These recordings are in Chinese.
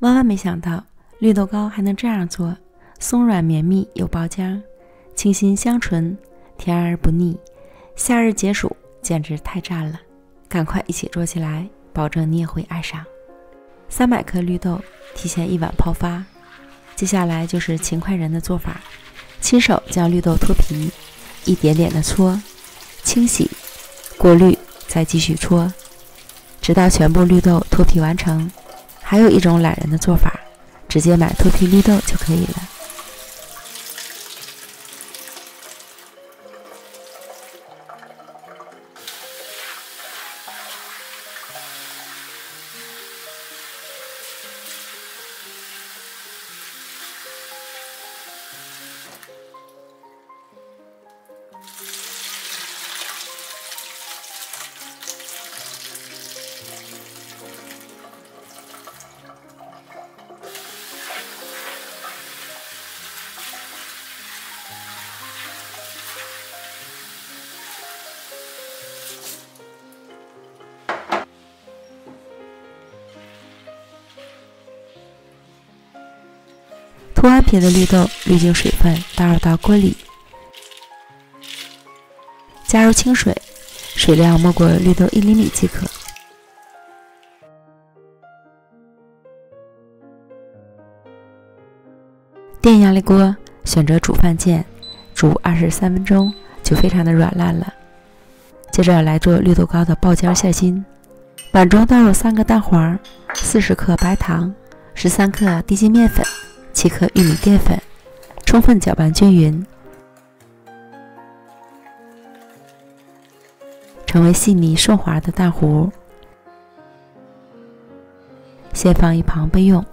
万万没想到绿豆糕还能这样做，松软绵密有爆浆，清新香醇，甜而不腻，夏日解暑简直太赞了！赶快一起做起来，保证你也会爱上。300克绿豆提前1晚泡发，接下来就是勤快人的做法，亲手将绿豆脱皮，一点点的搓，清洗，过滤，再继续搓，直到全部绿豆脱皮完成。还有一种懒人的做法，直接买脱皮绿豆就可以了。脱完皮的绿豆滤净水分，倒入到锅里，加入清水，水量没过绿豆1厘米即可。电压力锅，选择煮饭键，煮23分钟就非常的软烂了。接着来做绿豆糕的爆浆馅心，碗中倒入3个蛋黄，40克白糖，13克低筋面粉，7克玉米淀粉，充分搅拌均匀，成为细腻顺滑的蛋糊。先放一旁备用。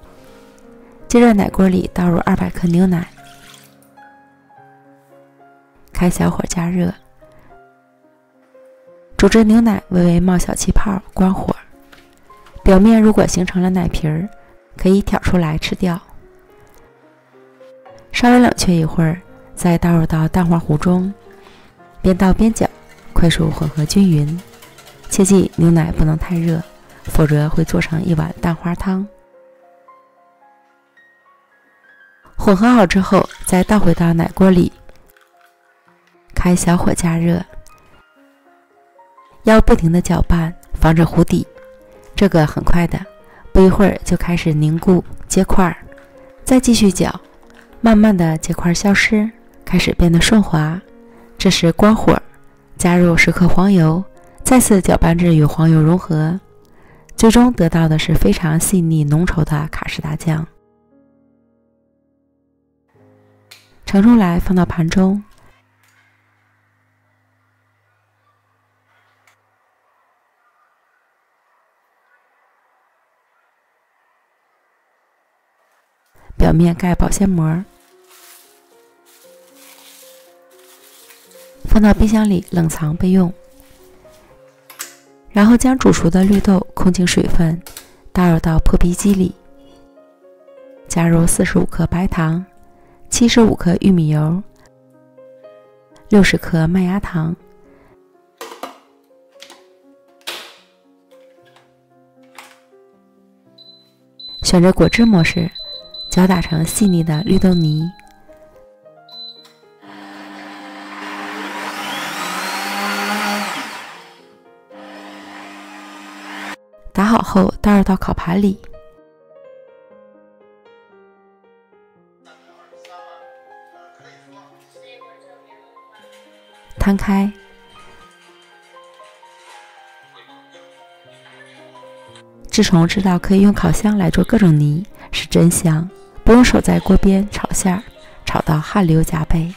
接着奶锅里倒入200克牛奶，开小火加热，煮至牛奶微微冒小气泡，关火。表面如果形成了奶皮儿，可以挑出来吃掉。稍微冷却一会儿，再倒入到蛋黄糊中，边倒边搅，快速混合均匀。切记牛奶不能太热，否则会做成一碗蛋花汤。混合好之后，再倒回到奶锅里，开小火加热，要不停地搅拌，防止糊底。这个很快的，不一会儿就开始凝固结块，再继续搅，慢慢的结块消失，开始变得顺滑。这时关火，加入10克黄油，再次搅拌至与黄油融合，最终得到的是非常细腻浓稠的卡士达酱。盛出来放到盘中，表面盖保鲜膜，放到冰箱里冷藏备用。然后将煮熟的绿豆控净水分，倒入到破皮机里，加入45克白糖，75克玉米油，60克麦芽糖，选择果汁模式，搅打成细腻的绿豆泥。打好后倒入到烤盘里，摊开，自从知道可以用烤箱来做各种泥，是真香，不用守在锅边炒馅儿，炒到汗流浃背。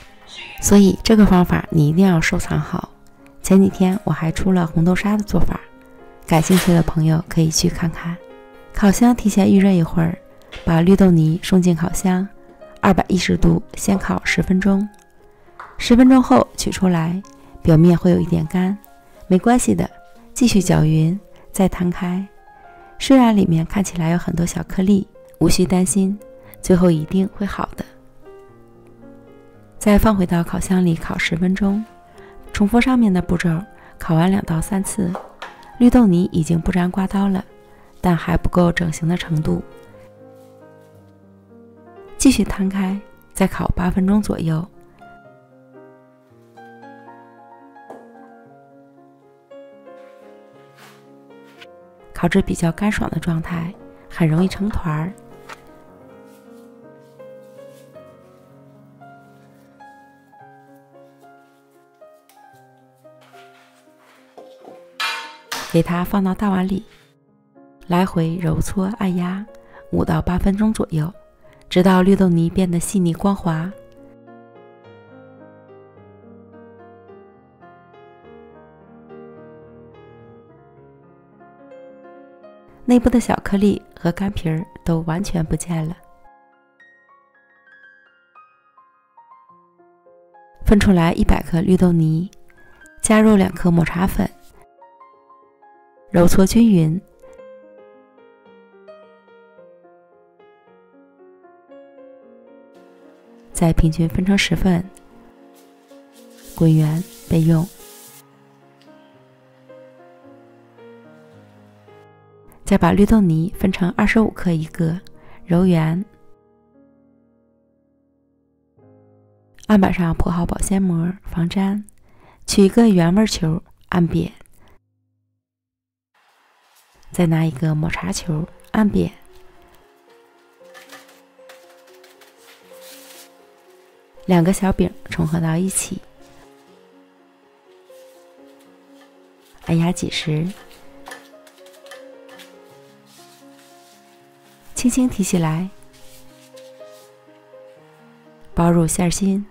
所以这个方法你一定要收藏好。前几天我还出了红豆沙的做法，感兴趣的朋友可以去看看。烤箱提前预热一会儿，把绿豆泥送进烤箱，210度先烤10分钟。10分钟后取出来，表面会有一点干，没关系的，继续搅匀，再摊开。虽然里面看起来有很多小颗粒，无需担心，最后一定会好的。再放回到烤箱里烤10分钟，重复上面的步骤，烤完2到3次。绿豆泥已经不粘刮刀了，但还不够整形的程度。继续摊开，再烤8分钟左右。烤至比较干爽的状态，很容易成团儿。给它放到大碗里，来回揉搓按压5到8分钟左右，直到绿豆泥变得细腻光滑。内部的小颗粒和干皮儿都完全不见了。分出来100克绿豆泥，加入2克抹茶粉，揉搓均匀。再平均分成10份，滚圆备用。再把绿豆泥分成25克一个，揉圆。案板上铺好保鲜膜防粘，取一个原味球按扁，再拿一个抹茶球按扁，两个小饼重合到一起，按压紧实，轻轻提起来，包入馅心，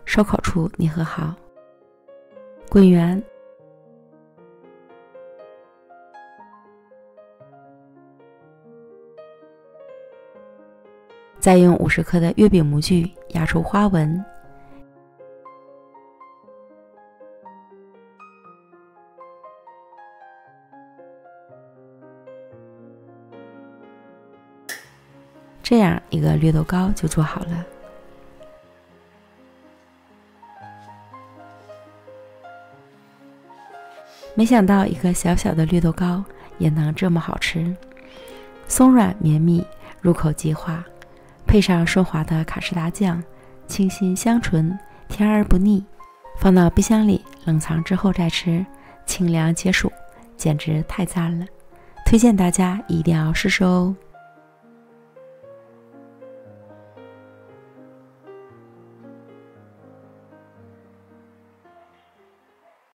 收口处拟合好，滚圆。再用50克的月饼模具压出花纹，这样一个绿豆糕就做好了。没想到一个小小的绿豆糕也能这么好吃，松软绵密，入口即化。配上顺滑的卡士达酱，清新香醇，甜而不腻。放到冰箱里冷藏之后再吃，清凉解暑，简直太赞了！推荐大家一定要试试哦。